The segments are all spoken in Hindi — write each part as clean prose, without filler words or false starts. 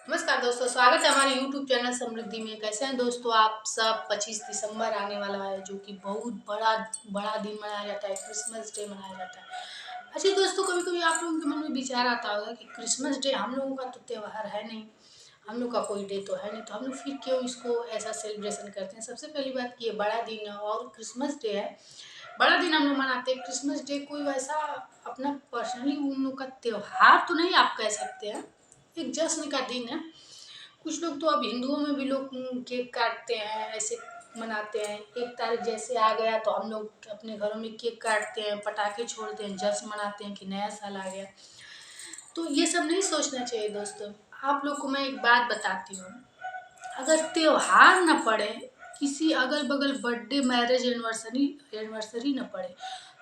नमस्कार दोस्तों, स्वागत है हमारे YouTube चैनल समृद्धि में। कैसे हैं दोस्तों आप सब। 25 दिसंबर आने वाला है जो कि बहुत बड़ा बड़ा दिन मनाया जाता है, क्रिसमस डे मनाया जाता है। अच्छा दोस्तों, कभी कभी आप लोगों के मन में विचार आता होगा कि क्रिसमस डे हम लोगों का तो त्यौहार है नहीं, हम लोग का कोई डे तो है नहीं, तो हम लोग फिर क्यों इसको ऐसा सेलिब्रेशन करते हैं। सबसे पहली बात कि ये बड़ा दिन है और क्रिसमस डे है, बड़ा दिन हम लोग मनाते हैं। क्रिसमस डे कोई वैसा अपना पर्सनली उन लोग का त्यौहार तो नहीं आप कह सकते हैं, एक जश्न का दिन है। कुछ लोग तो अब हिंदुओं में भी लोग केक काटते हैं, ऐसे मनाते हैं। 1 तारीख जैसे आ गया तो हम लोग अपने घरों में केक काटते हैं, पटाखे छोड़ते हैं, जश्न मनाते हैं कि नया साल आ गया। तो ये सब नहीं सोचना चाहिए दोस्तों। आप लोग को मैं एक बात बताती हूँ, अगर त्योहार न पड़े, किसी अगल बगल बर्थडे मैरिज एनिवर्सरी एनिवर्सरी न पड़े,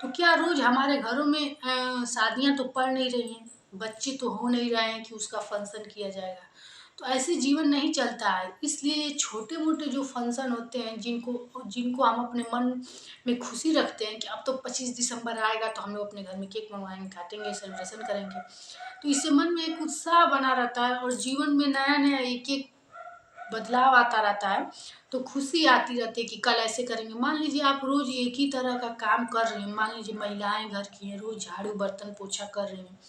तो क्या रोज हमारे घरों में शादियां तो पड़ नहीं रही हैं, बच्चे तो हो नहीं रहे हैं कि उसका फंक्शन किया जाएगा। तो ऐसे जीवन नहीं चलता है। इसलिए ये छोटे मोटे जो फंक्शन होते हैं, जिनको जिनको हम अपने मन में खुशी रखते हैं कि अब तो 25 दिसंबर आएगा तो हम लोग अपने घर में केक मंगवाएंगे, काटेंगे, सेलिब्रेशन करेंगे, तो इससे मन में एक उत्साह बना रहता है और जीवन में नया नया एक एक बदलाव आता रहता है। तो खुशी आती रहती है कि कल ऐसे करेंगे। मान लीजिए आप रोज एक ही तरह का काम कर रही हैं, मान लीजिए महिलाएं घर की हैं, रोज झाड़ू बर्तन पोछा कर रही हैं,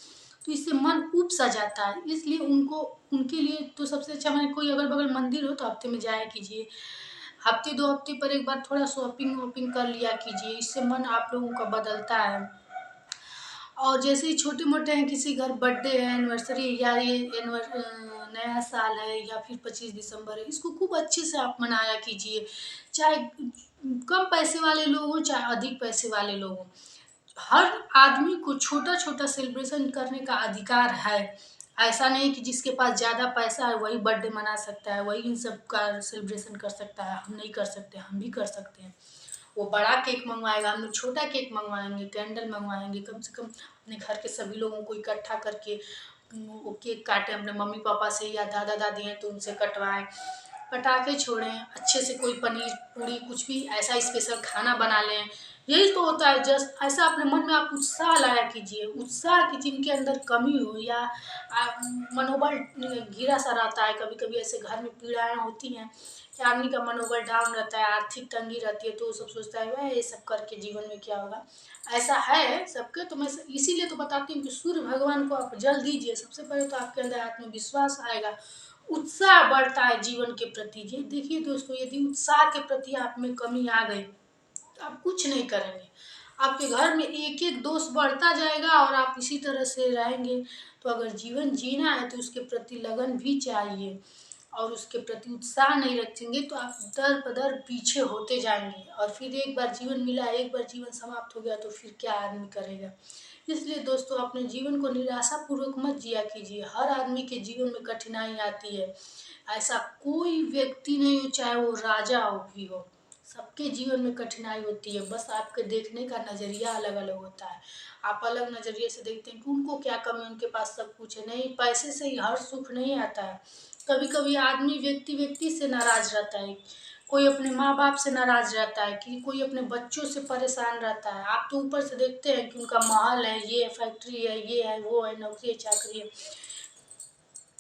तो इससे मन ऊब सा जाता है। इसलिए उनको उनके लिए तो सबसे अच्छा, मैंने कोई अगल बगल मंदिर हो तो हफ्ते में जाया कीजिए, हफ्ते 2 हफ्ते पर एक बार थोड़ा शॉपिंग वॉपिंग कर लिया कीजिए। इससे मन आप लोगों का बदलता है। और जैसे ही छोटे मोटे हैं, किसी घर बर्थडे है, एनिवर्सरी या ये नया साल है या फिर 25 दिसंबर है, इसको खूब अच्छे से आप मनाया कीजिए। चाहे कम पैसे वाले लोग हों, चाहे अधिक पैसे वाले लोग हों, हर आदमी को छोटा छोटा सेलिब्रेशन करने का अधिकार है। ऐसा नहीं कि जिसके पास ज़्यादा पैसा है वही बर्थडे मना सकता है, वही इन सब का सेलिब्रेशन कर सकता है। हम नहीं कर सकते, हम भी कर सकते हैं। वो बड़ा केक मंगवाएगा, हम लोग छोटा केक मंगवाएंगे, कैंडल मंगवाएंगे, कम से कम अपने घर के सभी लोगों को इकट्ठा करके वो केक काटें। अपने मम्मी पापा से या दादा दादी हैं तो उनसे कटवाएं, पटाखे छोड़ें, अच्छे से कोई पनीर पूड़ी कुछ भी ऐसा स्पेशल खाना बना लें। यही तो होता है। जस्ट ऐसा अपने मन में आप उत्साह लाया कीजिए, उत्साह की जिनके अंदर कमी हो या मनोबल गिरा सा रहता है। कभी कभी ऐसे घर में पीड़ाएं होती हैं कि आदमी का मनोबल डाउन रहता है, आर्थिक तंगी रहती है, तो वो सब सोचता है वह ये सब करके जीवन में क्या होगा। ऐसा है सबके। तो मैं इसीलिए तो बताती हूँ कि सूर्य भगवान को आप जल दीजिए, सबसे पहले तो आपके अंदर आत्मविश्वास आएगा, उत्साह बढ़ता है जीवन के प्रति। ये देखिए दोस्तों, यदि उत्साह के प्रति आप में कमी आ गई तो आप कुछ नहीं करेंगे, आपके घर में एक एक दोष बढ़ता जाएगा और आप इसी तरह से रहेंगे। तो अगर जीवन जीना है तो उसके प्रति लगन भी चाहिए, और उसके प्रति उत्साह नहीं रखेंगे तो आप दर बदर पीछे होते जाएंगे। और फिर एक बार जीवन मिला, एक बार जीवन समाप्त हो गया तो फिर क्या आदमी करेगा। इसलिए दोस्तों, अपने जीवन को निराशापूर्वक मत जिया कीजिए। हर आदमी के जीवन में कठिनाई आती है, ऐसा कोई व्यक्ति नहीं हो, चाहे वो राजा हो भी हो, सबके जीवन में कठिनाई होती है। बस आपके देखने का नज़रिया अलग अलग होता है। आप अलग नज़रिए से देखते हैं कि उनको क्या कमी है, उनके पास सब कुछ है। नहीं, पैसे से ही हर सुख नहीं आता है। कभी कभी आदमी व्यक्ति व्यक्ति से नाराज रहता है, कोई अपने माँ बाप से नाराज रहता है, कि कोई अपने बच्चों से परेशान रहता है। आप तो ऊपर से देखते हैं कि उनका महल है, ये फैक्ट्री है, ये है, वो है, नौकरी है, चाकरी है।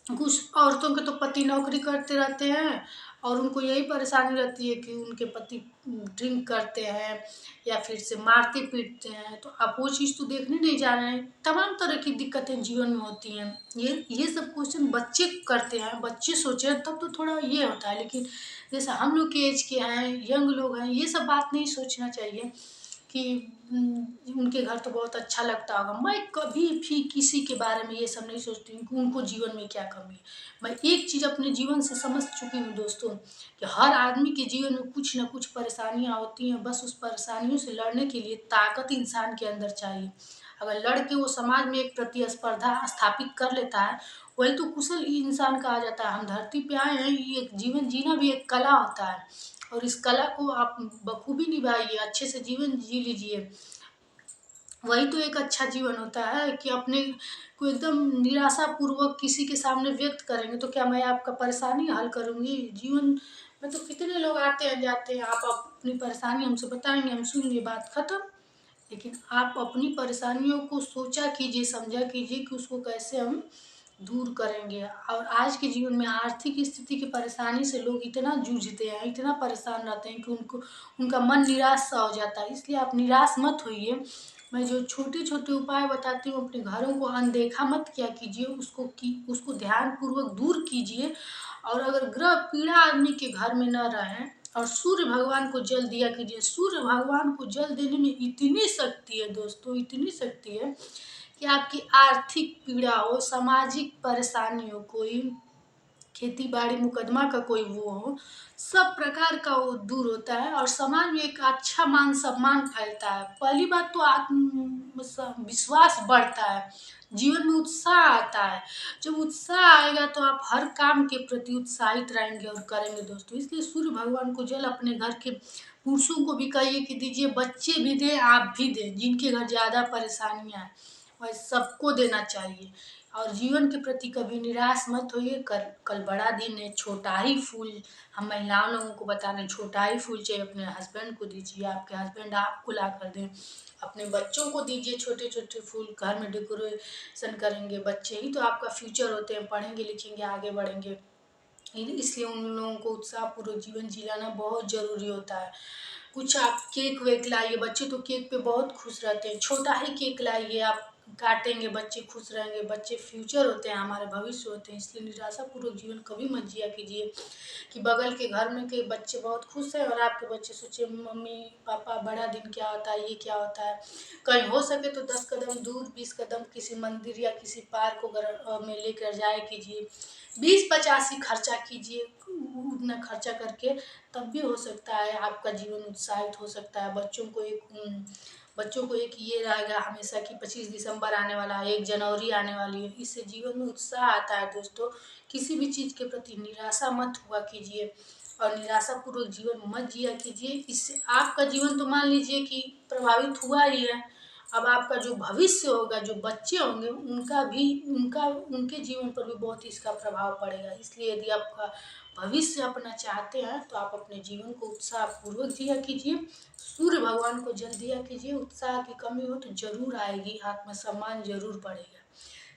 कुछ औरतों के तो पति नौकरी करते रहते हैं और उनको यही परेशानी रहती है कि उनके पति ड्रिंक करते हैं या फिर से मारते पीटते हैं। तो आप वो चीज़ तो देखने नहीं जा रहे हैं। तमाम तरह की दिक्कतें जीवन में होती हैं। ये सब क्वेश्चन बच्चे करते हैं, बच्चे सोचे तब तो थोड़ा ये होता है। लेकिन जैसे हम लोग के एज के हैं, यंग लोग हैं, ये सब बात नहीं सोचना चाहिए कि उनके घर तो बहुत अच्छा लगता होगा। मैं कभी भी किसी के बारे में ये सब नहीं सोचती हूँ कि उनको जीवन में क्या कमी है। मैं एक चीज़ अपने जीवन से समझ चुकी हूँ दोस्तों, कि हर आदमी के जीवन में कुछ ना कुछ परेशानियाँ होती हैं। बस उस परेशानियों से लड़ने के लिए ताकत इंसान के अंदर चाहिए। अगर लड़ के वो समाज में एक प्रतिस्पर्धा स्थापित कर लेता है, वही तो कुशल इंसान कहा जाता है। हम धरती पे आए हैं, ये जीवन जीना भी एक कला होता है, और इस कला को आप बखूबी निभाइए, अच्छे से जीवन जी लीजिए। वही तो एक अच्छा जीवन होता है कि अपने को एकदम निराशापूर्वक किसी के सामने व्यक्त करेंगे तो क्या मैं आपका परेशानी हल करूँगी। जीवन में तो कितने लोग आते हैं जाते हैं, आप अपनी परेशानी हमसे बताएंगे, हम सुनेंगे, बात खत्म। लेकिन आप अपनी परेशानियों को सोचा कीजिए, समझा कीजिए कि उसको कैसे हम दूर करेंगे। और आज के जीवन में आर्थिक स्थिति की परेशानी से लोग इतना जूझते हैं, इतना परेशान रहते हैं कि उनका मन निराश सा हो जाता है। इसलिए आप निराश मत होइए। मैं जो छोटे-छोटे उपाय बताती हूँ, अपने घरों को अनदेखा मत किया कीजिए, उसको ध्यानपूर्वक दूर कीजिए। और अगर ग्रह पीड़ा आदमी के घर में न रहे, और सूर्य भगवान को जल दिया कीजिए। सूर्य भगवान को जल देने में इतनी शक्ति है दोस्तों, इतनी शक्ति है कि आपकी आर्थिक पीड़ा हो, सामाजिक परेशानी हो, कोई खेती बाड़ी मुकदमा का कोई वो हो, सब प्रकार का वो दूर होता है और समाज में एक अच्छा मान सम्मान फैलता है। पहली बात तो विश्वास बढ़ता है, जीवन में उत्साह आता है। जब उत्साह आएगा तो आप हर काम के प्रति उत्साहित रहेंगे और करेंगे दोस्तों। इसलिए सूर्य भगवान को जल अपने घर के पुरुषों को भी कहिए कि दीजिए, बच्चे भी दें, आप भी दें, जिनके घर ज़्यादा परेशानियाँ हैं वह सबको देना चाहिए। और जीवन के प्रति कभी निराश मत होइए। कल बड़ा दिन है, छोटा ही फूल, हम महिलाओं लोगों को बता रहे हैं, छोटा ही फूल चाहिए अपने हस्बैंड को दीजिए, आपके हस्बैंड आपको ला कर दें। अपने बच्चों को दीजिए छोटे छोटे फूल, घर में डेकोरेशन करेंगे। बच्चे ही तो आपका फ्यूचर होते हैं, पढ़ेंगे लिखेंगे आगे बढ़ेंगे। इसलिए उन लोगों को उत्साहपूर्वक जीवन जिलाना बहुत ज़रूरी होता है। कुछ आप केक वेक लाइए, बच्चे तो केक पे बहुत खुश रहते हैं। छोटा ही केक लाइए, आप काटेंगे, बच्चे खुश रहेंगे। बच्चे फ्यूचर होते हैं, हमारे भविष्य होते हैं। इसलिए निराशापूर्वक जीवन कभी मत जिया कीजिए कि बगल के घर में के बच्चे बहुत खुश हैं और आपके बच्चे सोचे मम्मी पापा बड़ा दिन क्या होता है, ये क्या होता है। कहीं हो सके तो 10 कदम दूर, 20 कदम किसी मंदिर या किसी पार्क वगैरह में लेकर जाया कीजिए। 20-50 ही खर्चा कीजिए, उतना खर्चा करके तब भी हो सकता है आपका जीवन उत्साहित हो सकता है। बच्चों को एक ये रहेगा हमेशा कि 25 दिसंबर आने वाला है, 1 जनवरी आने वाली है। इससे जीवन में उत्साह आता है दोस्तों। किसी भी चीज़ के प्रति निराशा मत हुआ कीजिए और निराशापूर्वक जीवन मत जिया कीजिए। इससे आपका जीवन तो मान लीजिए कि प्रभावित हुआ ही है। अब आपका जो भविष्य होगा, जो बच्चे होंगे, उनके जीवन पर भी बहुत इसका प्रभाव पड़ेगा। इसलिए यदि आपका भविष्य अपना चाहते हैं तो आप अपने जीवन को उत्साहपूर्वक जिया कीजिए। सूर्य भगवान को जल दिया कीजिए। उत्साह की कमी हो तो जरूर आएगी, आत्मसम्मान जरूर बढ़ेगा।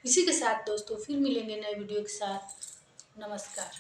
इसी के साथ दोस्तों फिर मिलेंगे नए वीडियो के साथ। नमस्कार।